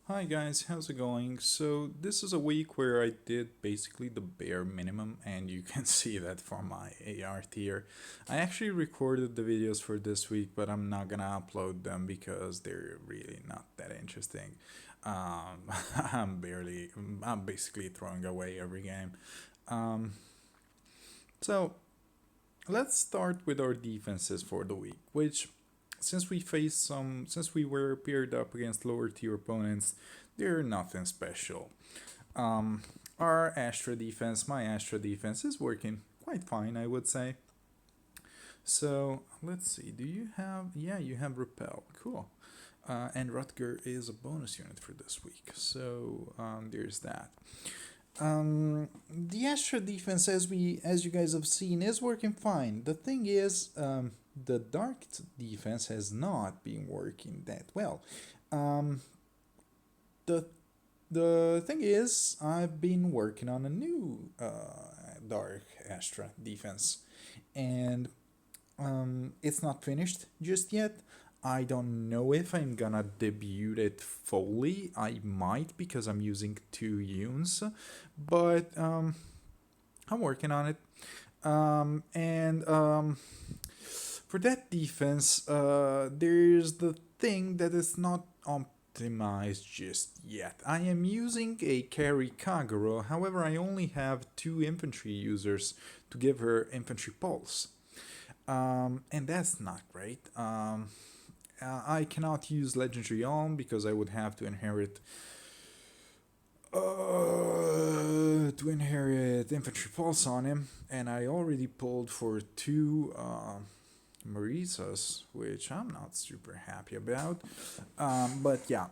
Hi guys, how's it going? So this is a week where I did basically the bare minimum, and you can see that from my AR tier. I actually recorded the videos for this week, but I'm not gonna upload them because they're really not that interesting. Um, I'm basically throwing away every game. Um, so let's start with our defenses for the week, which since we were paired up against lower tier opponents, they're nothing special. Um, our my Astra defense is working quite fine, I would say. So let's see. Do you have? Yeah, you have repel. Cool. And Rutger is a bonus unit for this week. So there's that. The Astra defense, as you guys have seen, is working fine. The thing is, the Dark defense has not been working that well. Um, the the thing is, I've been working on a new Dark Astra defense, and it's not finished just yet. I don't know if I'm gonna debut it fully. I might because I'm using two unes, but I'm working on it. And for that defense, there's the thing that is not optimized just yet. I am using a carry Kagero, however, I only have two infantry users to give her infantry pulse. And that's not great. I cannot use legendary on because I would have to inherit infantry pulse on him, and I already pulled for two Marisas, which I'm not super happy about. But yeah,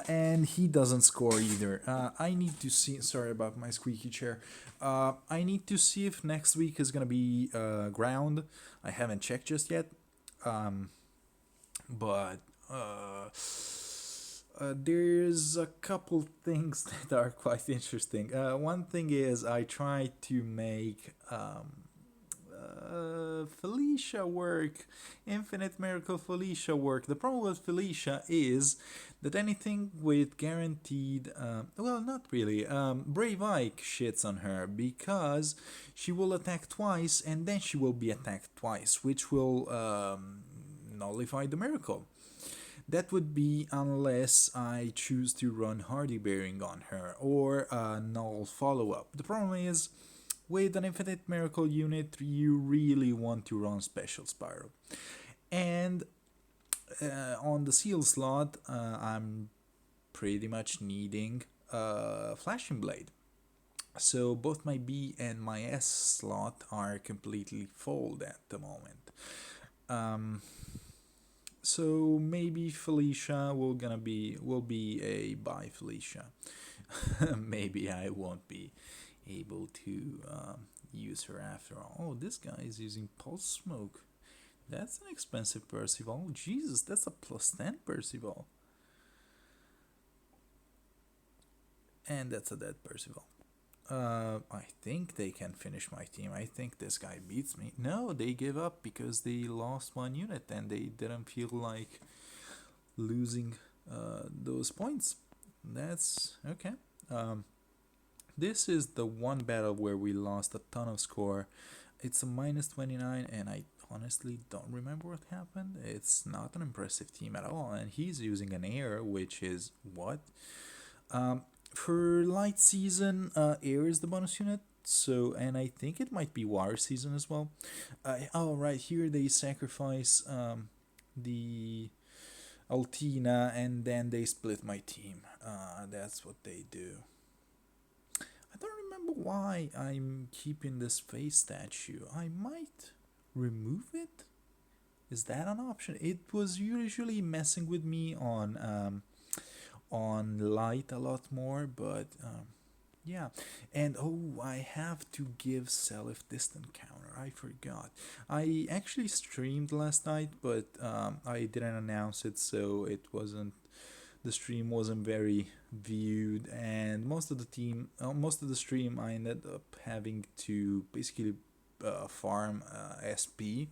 and he doesn't score either. I need to see. Sorry about my squeaky chair. I need to see if next week is gonna be ground. I haven't checked just yet. Um, but there's a couple things that are quite interesting. One thing is I tried to make Felicia work, Infinite Miracle Felicia work. The problem with Felicia is that anything with guaranteed, well, not really, Brave Ike shits on her because she will attack twice and then she will be attacked twice, which will nullify the miracle. That would be unless I choose to run Hardy Bearing on her or a null follow up. The problem is, with an Infinite Miracle unit, you really want to run Special Spiral. And on the Seal slot, I'm pretty much needing Flashing Blade. So both my B and my S slot are completely full at the moment. Um, so maybe Felicia will be a by Felicia. Maybe I won't be able to use her after all. Oh, this guy is using Pulse Smoke. That's an expensive Percival. Jesus, that's a plus 10 Percival. And that's a dead Percival. I think they can finish my team. I think this guy beats me. No, they give up because they lost one unit and they didn't feel like losing those points. That's okay. Um, this is the one battle where we lost a ton of score. It's a minus 29, and I honestly don't remember what happened. It's not an impressive team at all, and he's using an air, which is what? Um, for light season, air is the bonus unit. So, and I think it might be water season as well. Oh, right here they sacrifice the Altina, and then they split my team. That's what they do. I don't remember why I'm keeping this face statue. I might remove it. Is that an option? It was usually messing with me on light a lot more, but yeah. And oh, I have to give Self distant counter. I forgot. I actually streamed last night, but I didn't announce it, so it wasn't the stream wasn't very viewed, and most of the stream I ended up having to basically farm SP,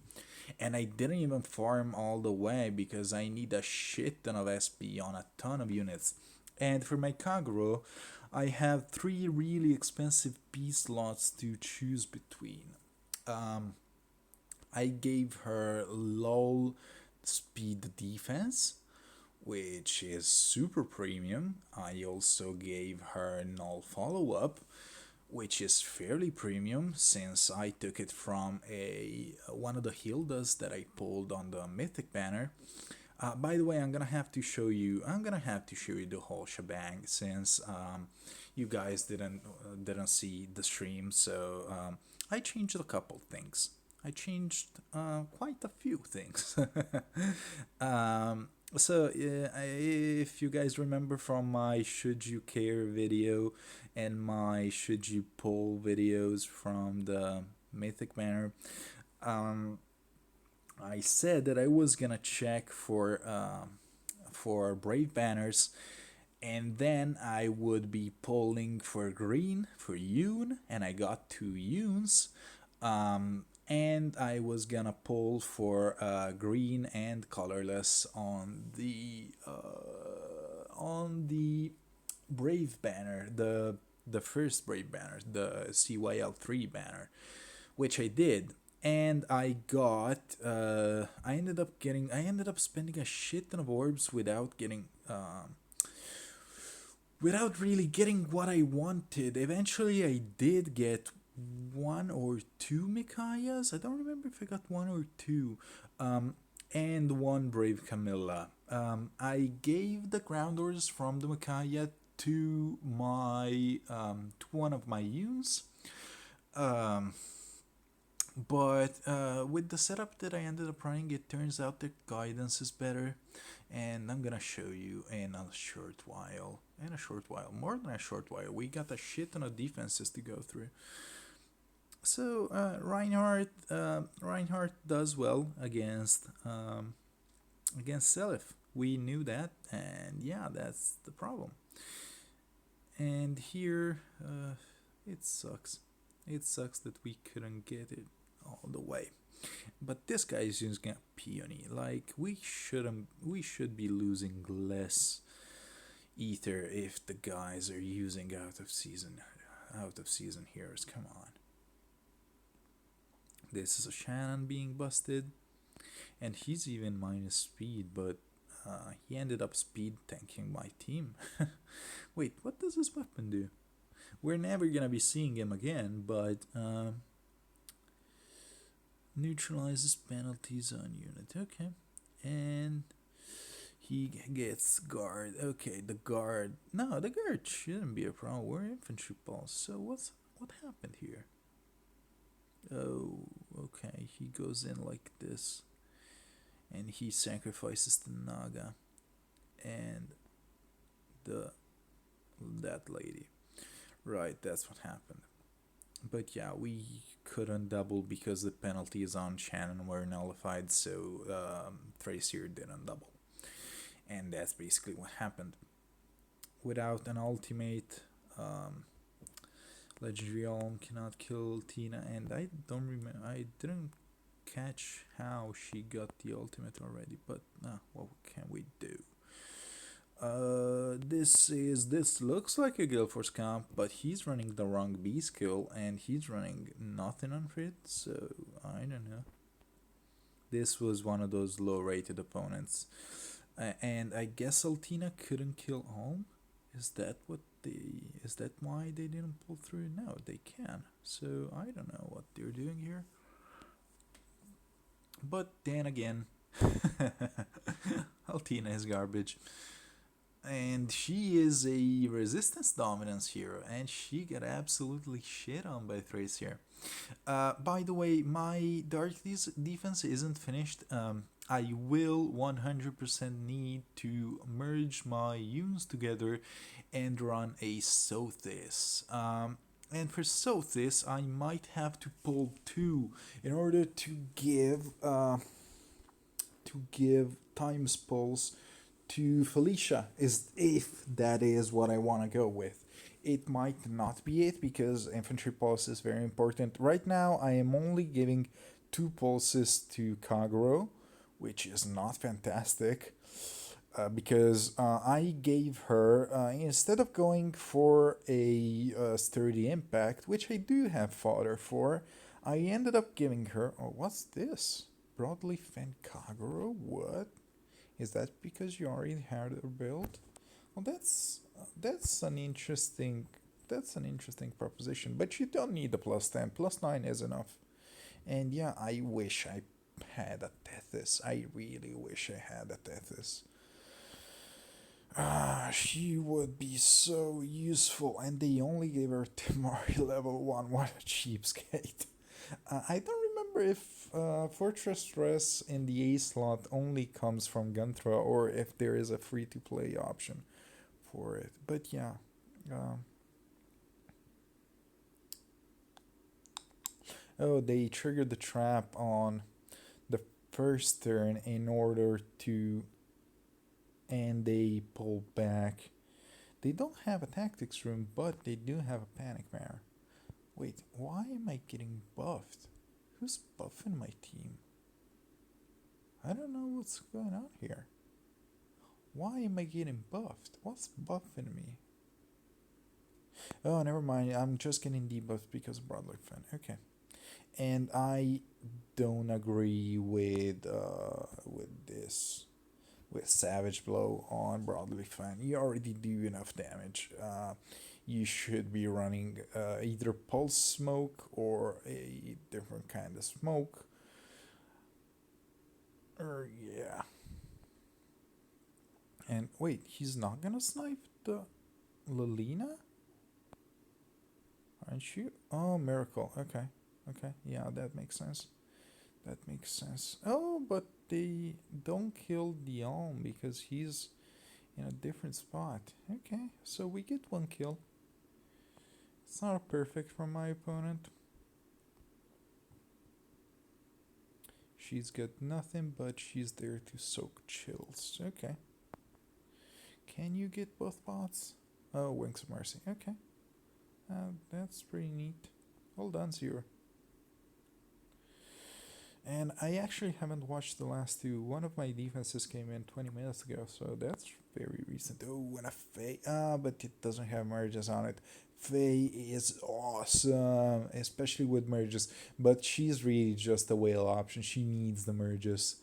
and I didn't even farm all the way because I need a shit ton of SP on a ton of units. And for my Kaguro, I have three really expensive P slots to choose between. Um, I gave her low speed defense, which is super premium. I also gave her null follow up, which is fairly premium since I took it from a one of the Hildas that I pulled on the Mythic banner. By the way, I'm gonna have to show you. I'm gonna have to show you the whole shebang since you guys didn't see the stream. So I changed a couple things. I changed quite a few things. If you guys remember from my Should You Care video and my Should You Pull videos from the Mythic banner, um, I said that I was gonna check for brave banners, and then I would be pulling for green for Yoon, and I got two Yoons. And I was gonna pull for green and colorless on the brave banner, the first brave banner, the CYL3 banner, which I did. And I ended up spending a shit ton of orbs without really getting what I wanted. Eventually, I did get one or two Mikayas. I don't remember if I got one or two. And one Brave Camilla. I gave the ground orders from the Mikaya to to one of my Yuns. Um, but with the setup that I ended up running, it turns out the guidance is better, and I'm gonna show you in a short while. In a short while, more than a short while, we got a shit ton of defenses to go through. So Reinhardt does well against Selif. We knew that, and yeah, that's the problem. And here, it sucks. It sucks that we couldn't get it all the way. But this guy is using a peony. Like we shouldn't. We should be losing less ether if the guys are using out of season heroes. Come on. This is a Shannon being busted, and he's even minus speed, but he ended up speed tanking my team. Wait, what does this weapon do? We're never gonna be seeing him again, but neutralizes penalties on unit. Okay, and he gets guard. Okay, the guard. No, the guard shouldn't be a problem. We're infantry pulse. So what happened here? Oh, okay. He goes in like this, and he sacrifices the Naga and the that lady. Right, that's what happened. But yeah, we couldn't double because the penalties on Shannon were nullified, so Thracier didn't double. And that's basically what happened. Without an ultimate, Legendary Alm cannot kill Tina, and I don't remember. I didn't catch how she got the ultimate already, but what can we do? This looks like a Guild Force comp, but he's running the wrong B skill, and he's running nothing on Frit, so I don't know. This was one of those low rated opponents. And I guess Altina couldn't kill Alm? Is that why they didn't pull through? No, they can. So I don't know what they're doing here. But then again, Altina is garbage. And she is a resistance dominance hero, and she got absolutely shit on by Thracier. By the way, my Dark defense isn't finished. I will 100% need to merge my units together and run a Sothis. And for Sothis, I might have to pull two in order to give times pulse to Felicia, is if that is what I want to go with. It might not be it because infantry pulse is very important. Right now, I am only giving two pulses to Kaguro, which is not fantastic. because I gave her, instead of going for a sturdy impact, which I do have fodder for, I ended up giving her. Oh, what's this? Broadleaf and Kagura? What? Is that because you already had her build? Well, that's an interesting proposition. But you don't need the plus 10. Plus 9 is enough. And yeah, I wish I had a Tethys. I really wish I had a Tethys. Ah, she would be so useful, and they only gave her Temari level 1. What a cheapskate. I don't remember if Fortress Stress in the A slot only comes from Guntra or if there is a free to play option for it. But yeah. Um, oh, they triggered the trap on the first turn in order to. And they pull back. They don't have a tactics room, but they do have a panic mare. Wait, why am I getting buffed? Who's buffing my team? I don't know what's going on here. Why am I getting buffed? What's buffing me? Oh, never mind. I'm just getting debuffed because of Broadlock Fan. Okay. And I don't agree with this. With Savage Blow on Broadleaf Fan. You already do enough damage. You should be running either Pulse Smoke or a different kind of smoke. Or, yeah. And wait, he's not gonna snipe the Lilina? Aren't you? Oh, Miracle. Okay. Okay. Yeah, that makes sense. That makes sense. Oh, but they don't kill Dion because he's in a different spot. Okay, so we get one kill. It's not perfect from my opponent. She's got nothing, but she's there to soak chills. Okay. Can you get both bots? Oh, Wings of Mercy. Okay. That's pretty neat. Well done, Zero. And I actually haven't watched the last two. One of my defenses came in 20 minutes ago, so that's very recent. Oh, and a Faye. But it doesn't have merges on it. Faye is awesome, especially with merges. But she's really just a whale option. She needs the merges.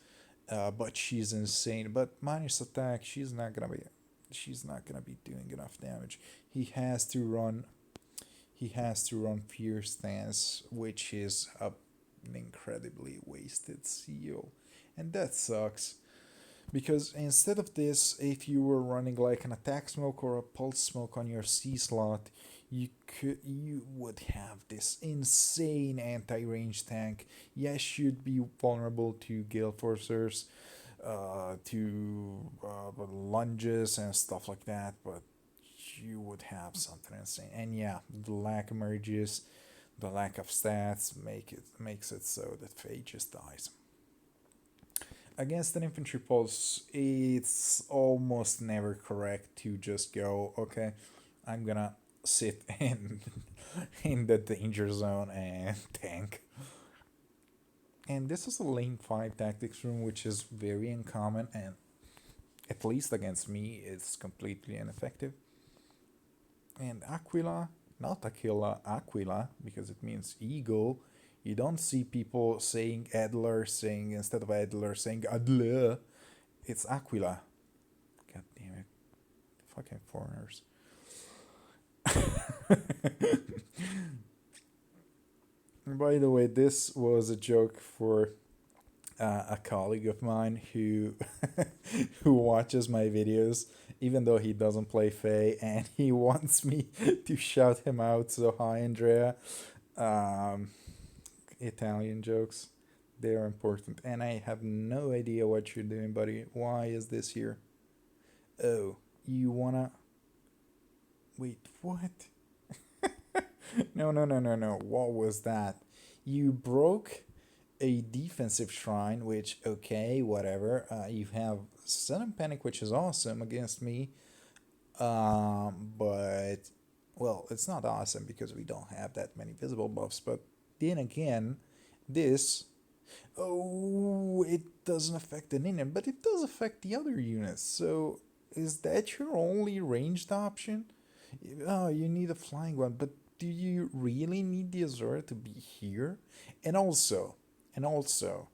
But she's insane. But minus attack, she's not gonna be doing enough damage. He has to run Fierce Stance, which is an incredibly wasted seal. And that sucks. Because instead of this, if you were running like an attack smoke or a pulse smoke on your C slot, you would have this insane anti-range tank. Yes, you'd be vulnerable to Gale Forcers, to lunges and stuff like that, but you would have something insane. And yeah, the lack of merges, the lack of stats makes it so that Faye just dies. Against an infantry pulse, it's almost never correct to just go, okay, I'm gonna sit in the danger zone and tank. And this is a lane 5 tactics room, which is very uncommon, and at least against me, it's completely ineffective. And Aquila, not Aquila, Aquila, because it means eagle. You don't see people saying Adler, saying instead of Adler, saying Adler. It's Aquila. God damn it. Fucking foreigners. By the way, this was a joke for a colleague of mine who who watches my videos, even though he doesn't play Fae, and he wants me to shout him out. So hi, Andrea. Um, Italian jokes, they are important, and I have no idea what you're doing, buddy. Why is this here? Oh, you wanna wait? What? No, no, no, no, no. What was that? You broke a defensive shrine, which, okay, whatever. You have Sudden Panic, which is awesome against me. But, well, it's not awesome because we don't have that many visible buffs. But then again, this Oh, it doesn't affect the Ninian, but it does affect the other units. So is that your only ranged option? Oh, you need a flying one, but do you really need the Azora to be here? And also, and also,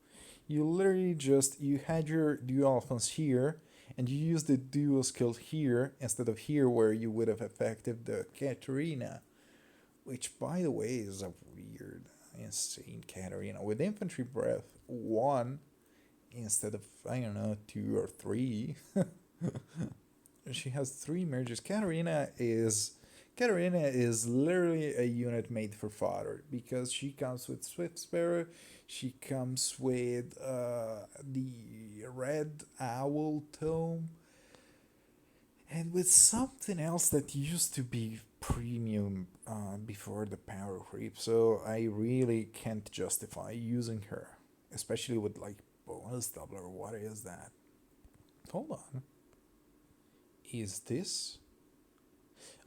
you literally just you had your dual offense here, and you used the dual skill here instead of here where you would have affected the Katarina, which by the way is a weird, insane Katarina with infantry breath one instead of I don't know two or three. She has three merges. Katarina is literally a unit made for fodder because she comes with Swift Sparrow, she comes with the Red Owl Tome, and with something else that used to be premium before the power creep. So I really can't justify using her, especially with like bonus doubler. What is that? Hold on. Is this?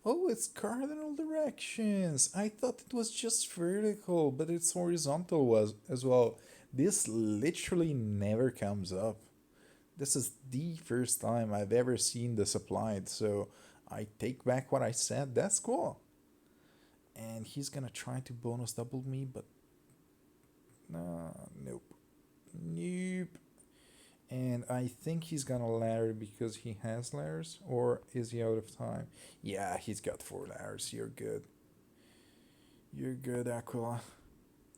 Oh, it's cardinal directions. I thought it was just vertical, but it's horizontal was as well. This literally never comes up. This is the first time I've ever seen this applied, so I take back what I said. That's cool. And he's gonna try to bonus double me, but nope. Nope. And I think he's gonna ladder because he has ladders, or is he out of time? Yeah, he's got 4 ladders. You're good. You're good, Aquila.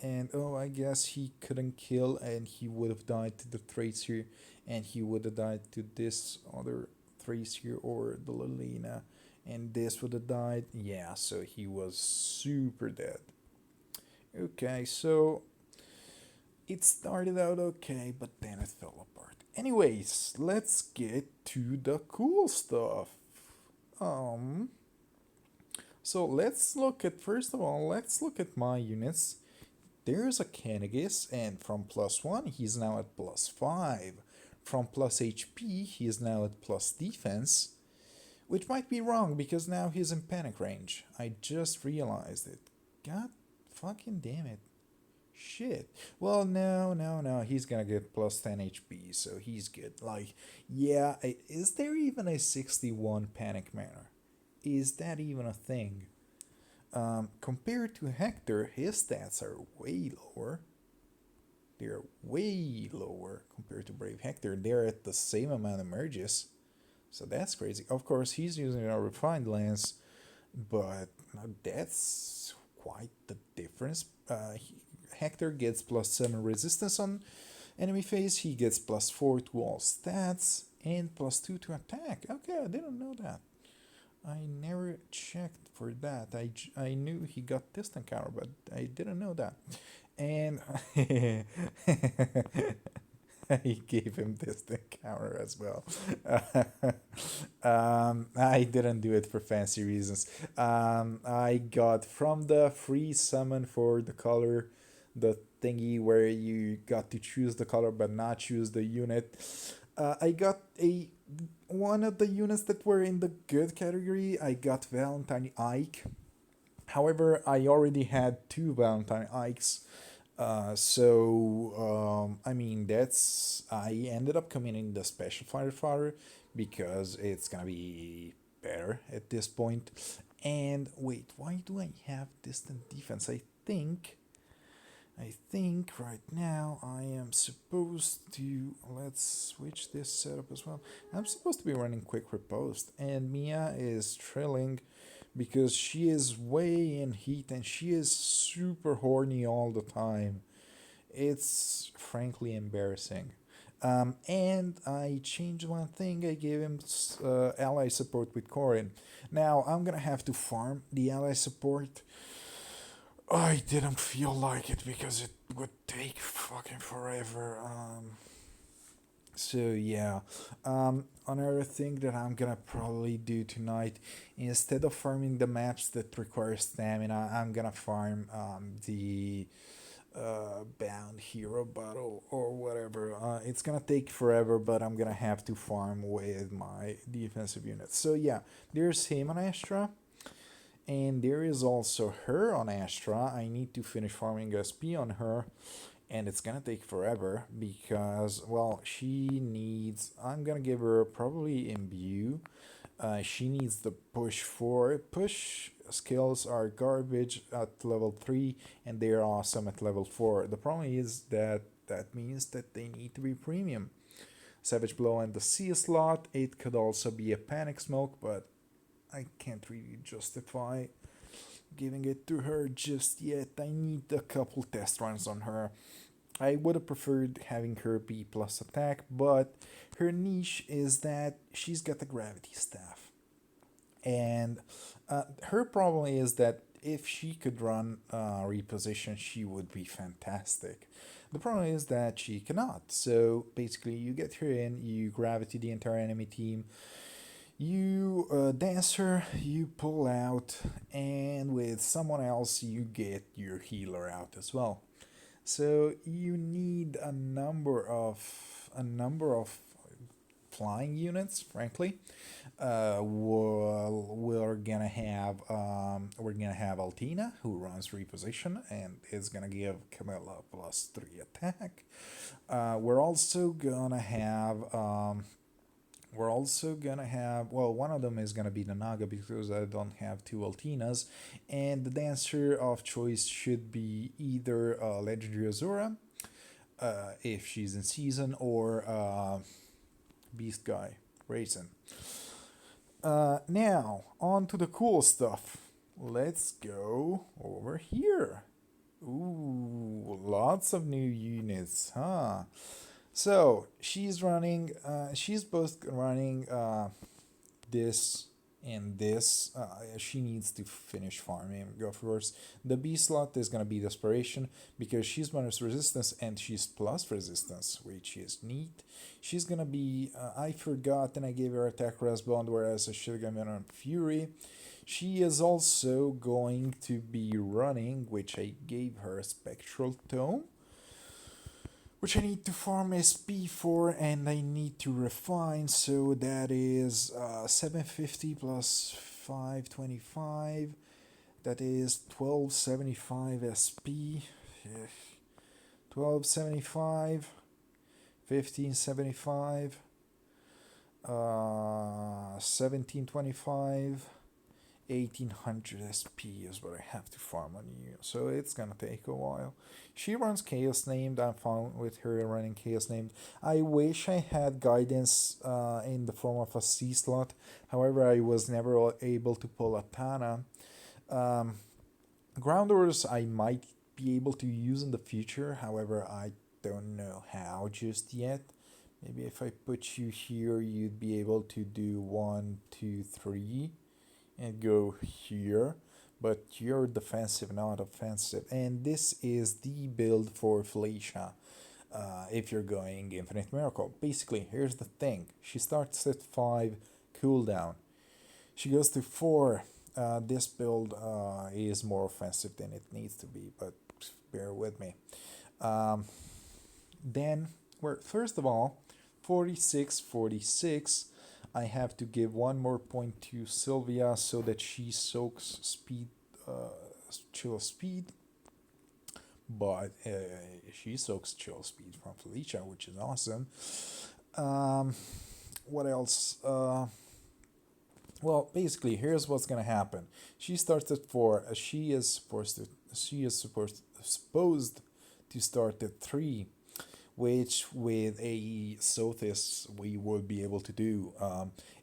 And oh, I guess he couldn't kill, and he would have died to the Tracer, and he would have died to this other Tracer or the Lilina, and this would have died. Yeah, so he was super dead. Okay, so it started out okay, but then it fell apart. Anyways, let's get to the cool stuff. Um, so let's look at first of all, let's look at my units. There's a Kanagis, and from +1, he's now at +5. From plus HP, he is now at plus defense, which might be wrong because now he's in panic range. I just realized it. God fucking damn it. Shit. Well, no. He's gonna get plus 10 HP, so he's good. Like, yeah, is there even a 61 panic mana? Is that even a thing? Compared to Hector, his stats are way lower. They're way lower compared to Brave Hector. They're at the same amount of merges. So that's crazy. Of course, he's using a refined lance, but that's quite the difference. Hector gets +7 resistance on enemy phase. He gets +4 to all stats and +2 to attack. Okay, I didn't know that. I never checked for that. I knew he got distant counter, but I didn't know that. And I gave him distant counter as well. I didn't do it for fancy reasons. I got from the free summon for the color, the thingy where you got to choose the color but not choose the unit. I got a one of the units that were in the good category. I got Valentine Ike. However, I already had 2 Valentine Ikes. I mean, that's. I ended up committing the special fighter fodder because it's gonna be better at this point. And wait, why do I have distant defense? I think right now I am supposed to, let's switch this setup as well. I'm supposed to be running quick riposte, and Mia is trailing because she is way in heat and she is super horny all the time. It's frankly embarrassing. And I changed one thing. I gave him ally support with Corin. Now I'm gonna have to farm the ally support. I didn't feel like it because it would take fucking forever. So yeah, another thing that I'm gonna probably do tonight, instead of farming the maps that require stamina, I'm gonna farm the bound hero battle or whatever. It's gonna take forever, but I'm gonna have to farm with my defensive units. So yeah, there's him on Astra. And there is also her on Astra. I need to finish farming SP on her. and it's gonna take forever because, well, she needs. I'm gonna give her probably imbue. She needs the push 4. Push skills are garbage at level 3, and they are awesome at level 4. The problem is that that means that they need to be premium. Savage Blow and the C slot. It could also be a Panic Smoke, but I can't really justify giving it to her just yet. I need a couple test runs on her. I would have preferred having her be plus attack, but her niche is that she's got the gravity staff. And her problem is that if she could run reposition, she would be fantastic. The problem is that she cannot. So basically, you get her in, you gravity the entire enemy team, you dance her, you pull out, and with someone else, you get your healer out as well. So you need a number of flying units, frankly. We're gonna have Altina, who runs reposition and is gonna give Camilla +3 attack. We're also gonna have well, one of them is gonna be the Naga because I don't have two Altinas, and the dancer of choice should be either Legendary Azura, if she's in season, or Beast Guy, Raisin. Now, on to the cool stuff. Let's go over here. Ooh, lots of new units, huh? So she's both running this and this. She needs to finish farming. Of course, the B slot is gonna be desperation because she's minus resistance and she's plus resistance, which is neat. She's gonna be. I forgot and I gave her attack resbond, whereas I should have given her fury. She is also going to be running, which I gave her, spectral tome, which I need to farm SP for and I need to refine, so that is 750 plus 525, that is 1275 SP, 1275, 1575, 1725, 1800 SP is what I have to farm on you, so it's gonna take a while. She runs Chaos Named. I'm fine with her running Chaos Named. I wish I had guidance in the form of a C slot. However, I was never able to pull a Tana. Grounders I might be able to use in the future. However, I don't know how just yet. Maybe if I put you here, you'd be able to do 1, 2, 3 and go here, but you're defensive, not offensive, and this is the build for Felicia. If you're going Infinite Miracle, basically, here's the thing: she starts at 5 cooldown, she goes to 4. This build is more offensive than it needs to be, but bear with me. Then we're first of all 46, 46. I have to give one more point to Sylvia so that she soaks speed, chill speed. But she soaks chill speed from Felicia, which is awesome. What else? Well, basically, here's what's gonna happen. She starts at 4. Supposed to start at 3, which with a Sothis we would be able to do.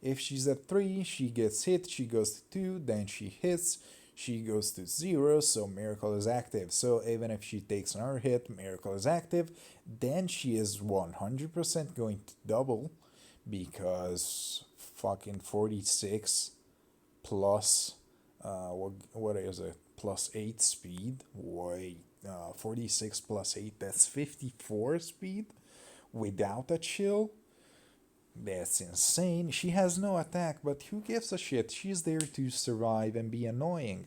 If she's at 3, she gets hit, she goes to 2, then she hits, she goes to 0, so Miracle is active. So even if she takes another hit, Miracle is active, then she is 100% going to double, because fucking 46 plus, what is it, plus 8 speed? Wait. 46 plus 8, that's 54 speed without a chill. That's insane. She has no attack, but who gives a shit? She's there to survive and be annoying.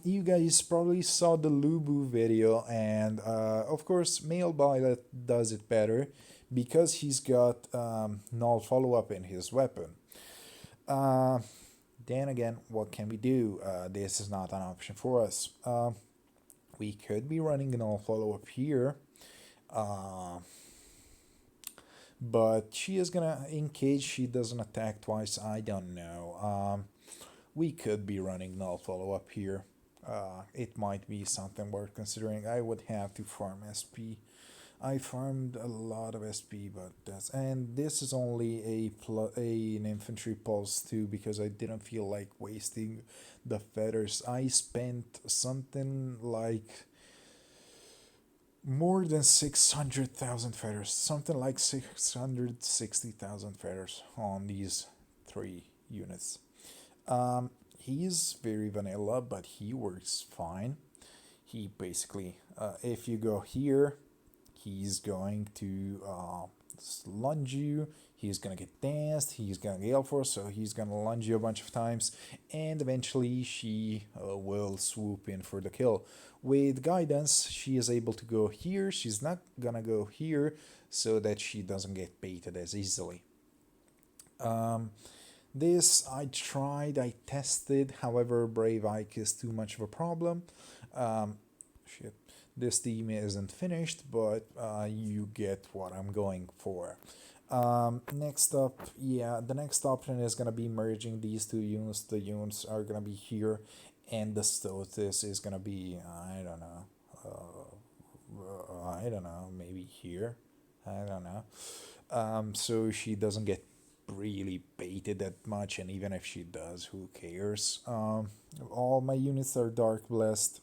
You guys probably saw the Lubu video, and of course, Male Violet does it better because he's got null follow up in his weapon. Then again, what can we do? This is not an option for us. We could be running an all follow up here. Uh, but she is gonna, in case she doesn't attack twice, I don't know. We could be running null follow up here. It might be something worth considering. I would have to farm SP. I farmed a lot of SP, but that's, and this is only an infantry pulse too, because I didn't feel like wasting the feathers. I spent something like more than 600,000 feathers, something like 660,000 feathers on these three units. He's very vanilla, but he works fine. He basically, if you go here, he's going to lunge you. He's gonna get danced. He's gonna gale force, so he's gonna lunge you a bunch of times, and eventually she will swoop in for the kill. With guidance, she is able to go here. She's not gonna go here, so that she doesn't get baited as easily. Um, this I tried, I tested. However, Brave Ike is too much of a problem. Shit, this team isn't finished, but you get what I'm going for. Next up, yeah, the next option is gonna be merging these two units. The units are gonna be here, and the Stotis is gonna be, I don't know, I don't know, maybe here. I don't know. So she doesn't get really baited that much, and even if she does, who cares? All my units are dark blessed,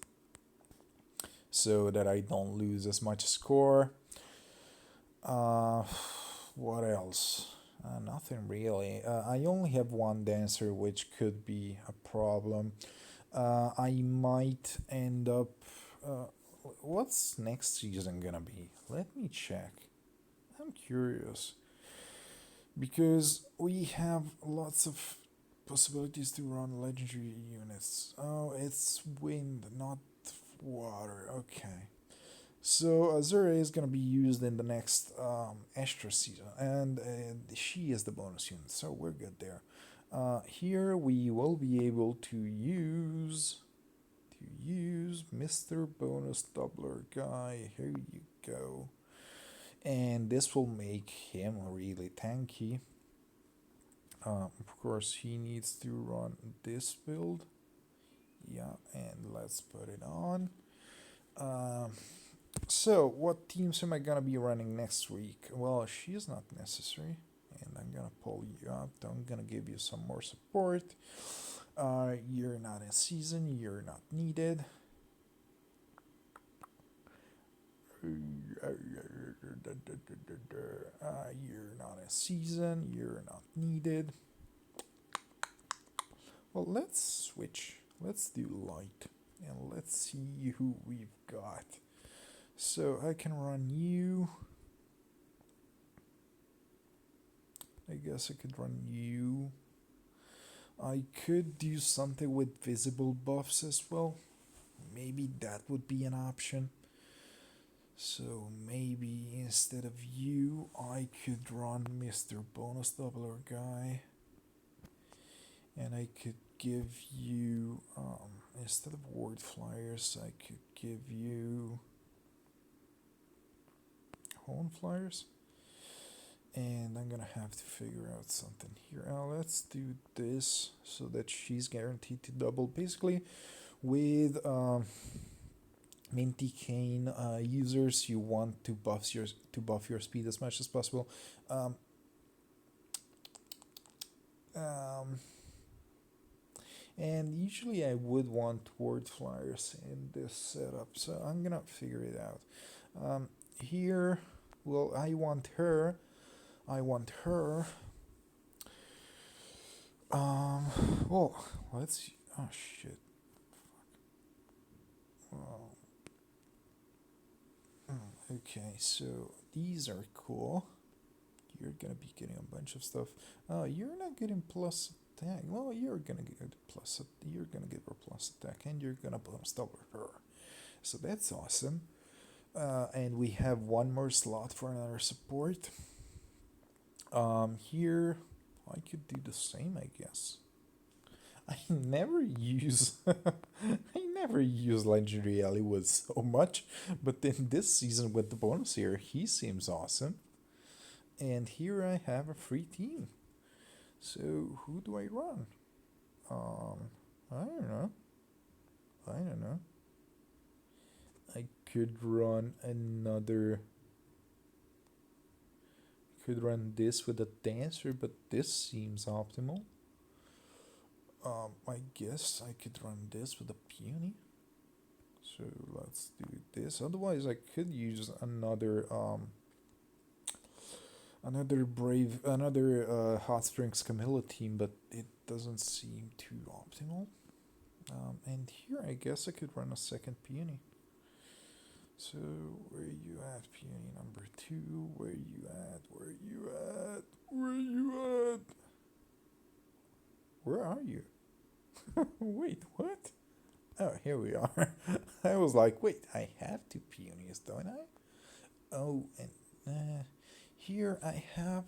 so that I don't lose as much score. Uh, what else? Nothing really. I only have one dancer, which could be a problem. I might end up. Uh, what's next season gonna be? Let me check. I'm curious because we have lots of possibilities to run legendary units. Oh, it's wind, not water. Okay. So Azura is going to be used in the next Astra season, and she is the bonus unit, so we're good there. Here we will be able to use Mr. Bonus Doubler guy. Here you go, and this will make him really tanky. Of course, he needs to run this build. Yeah, and let's put it on. So, what teams am I gonna be running next week? Well, she's not necessary, and I'm gonna pull you out. I'm gonna give you some more support. You're not in season, you're not needed. You're not in season, you're not needed. Well, let's switch. Let's do light, and let's see who we've got. So I can run you. I guess I could run you. I could do something with visible buffs as well. Maybe that would be an option. So maybe instead of you, I could run Mr. Bonus Doubler guy. And I could give you, instead of ward flyers, I could give you hone flyers. And I'm gonna have to figure out something here. Let's do this so that she's guaranteed to double. Basically, with Minty Cane users, you want to buff your speed as much as possible. And usually I would want ward flyers in this setup, so I'm gonna figure it out. Here, well, I want her. Well, let's. Oh shit. Well, okay, so these are cool. You're gonna be getting a bunch of stuff. You're not getting plus attack. Well, you're gonna get plus. You're gonna give her plus attack, and you're gonna bonus double her. So that's awesome. And we have one more slot for another support. Here I could do the same, I guess. I never use never used Legendary Hollywood so much, but then this season with the bonus here, he seems awesome. And here I have a free team. So who do I run? I don't know. I don't know. I could run another. Could run this with a dancer, but this seems optimal. I guess I could run this with a peony. So let's do this. Otherwise, I could use another Hot Strings Camilla team, but it doesn't seem too optimal. And here, I guess I could run a second peony. So where you at, peony number 2? Where you at? Where you at? Where you at? Where are you? Wait, what? Oh, here we are. I was like, wait, I have 2 peonies, don't I? Oh, and here I have.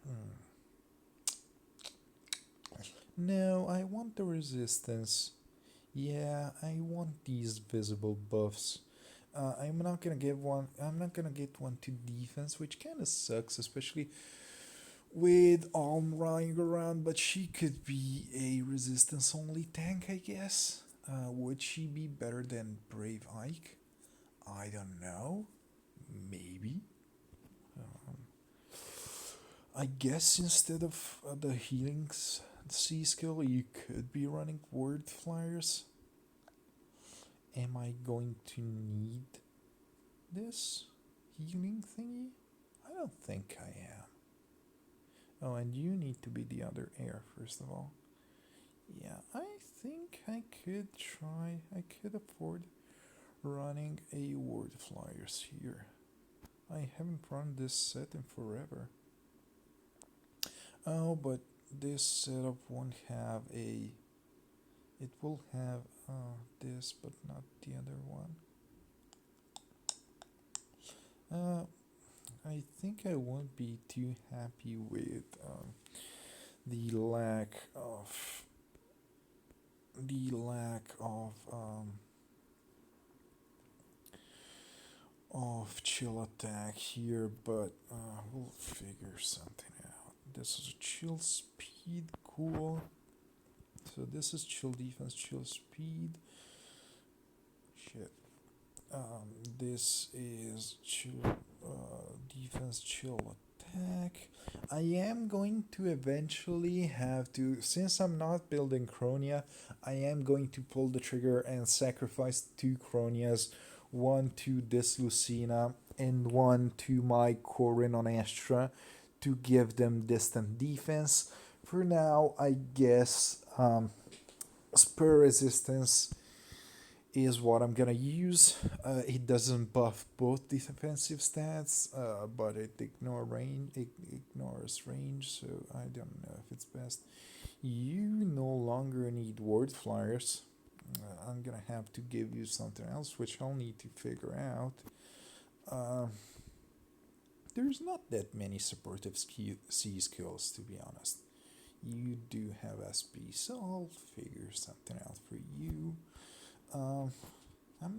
Hmm. No, I want the resistance. Yeah, I want these visible buffs. I'm not gonna get one. I'm not gonna get one to defense, which kind of sucks, especially with Alm running around. But she could be a resistance only tank, I guess. Would she be better than Brave Ike? I don't know. Maybe. Um, I guess instead of the healing C skill, you could be running word flyers. Am I going to need this healing thingy? I don't think I am. Oh, and you need to be the other air, first of all. Yeah, I think I could try. I could afford running a word flyers here. I haven't run this set in forever. Oh, but this setup won't have a. It will have this, but not the other one. I think I won't be too happy with the lack of the lack of chill attack here, but we'll figure something out. This is a chill speed, cool. So this is chill defense, chill speed. Shit. This is chill defense, chill attack. I am going to eventually have to, since I'm not building Chronia, I am going to pull the trigger and sacrifice 2 Chronias, one to this Lucina and one to my Corin on Astra to give them distant defense. For now, I guess spur resistance is what I'm gonna use. It doesn't buff both defensive stats, but it ignores range, so I don't know if it's best. You no longer need word flyers. I'm gonna have to give you something else, which I'll need to figure out. There's not that many supportive C skills, to be honest. You do have SP, so I'll figure something out for you. I'm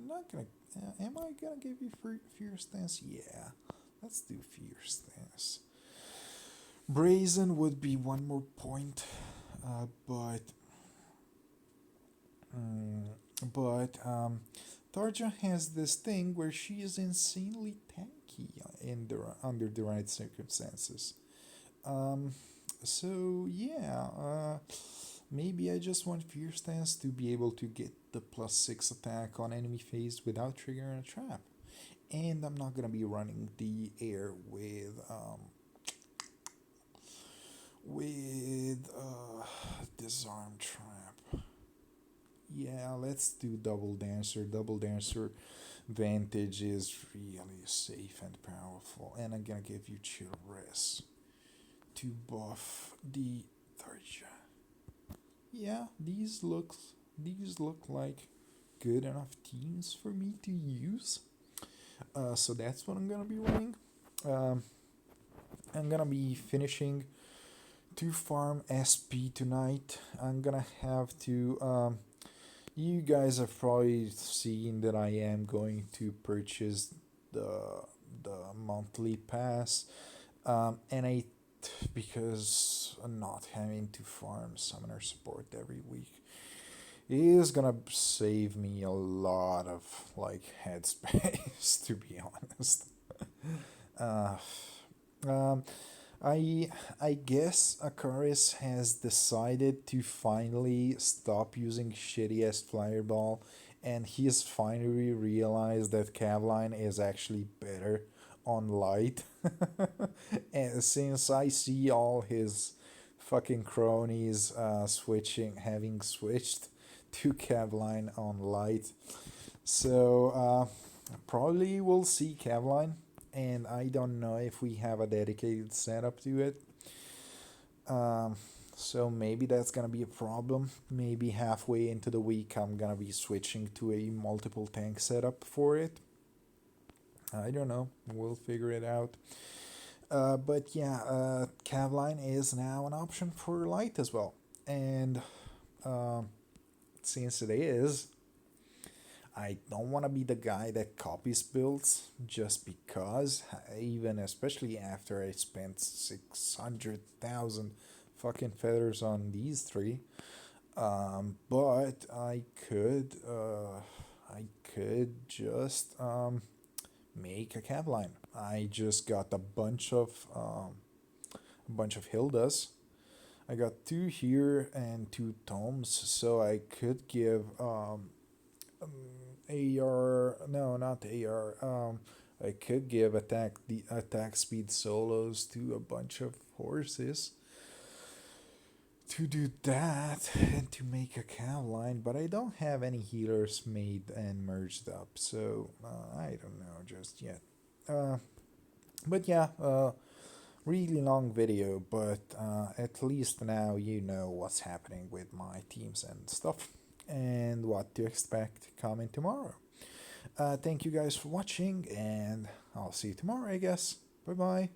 not gonna. Am I gonna give you Fear Stance? Yeah, let's do Fear Stance. Brazen would be one more point, but Tarja has this thing where she is insanely tanky under the right circumstances. So yeah, maybe I just want Fear Stance to be able to get the +6 attack on enemy phase without triggering a trap. And I'm not gonna be running the air with disarm trap. Yeah, let's do double dancer. Double dancer vantage is really safe and powerful, and I'm gonna give you chill rest to buff the Tarja. Yeah, these look like good enough teams for me to use. So that's what I'm gonna be running. I'm gonna be finishing to farm SP tonight. I'm gonna have to You guys have probably seen that I am going to purchase the the monthly pass, and because not having to farm summoner support every week is gonna save me a lot of like headspace to be honest. Uh, um, I I guess Akaris has decided to finally stop using shitty ass fireball, and he has finally realized that Cavline is actually better on light. And since I see all his fucking cronies having switched to Cavline on light, so probably we'll see Cavline, and I don't know if we have a dedicated setup to it. Um, so maybe that's gonna be a problem. Maybe halfway into the week, I'm gonna be switching to a multiple tank setup for it. I don't know. We'll figure it out. But yeah, Cavline is now an option for light as well. And um, since it is, I don't want to be the guy that copies builds just because, even especially after I spent 600,000 fucking feathers on these three. But I could just make a cab line. I just got a bunch of Hildas. I got two here and two tomes, so I could give AR. No, not AR. I could give attack speed solos to a bunch of horses to do that and to make a cow line, but I don't have any healers made and merged up, so I don't know just yet. Uh, but yeah, really long video, but at least now you know what's happening with my teams and stuff and what to expect coming tomorrow. Thank you guys for watching, and I'll see you tomorrow, I guess. Bye bye.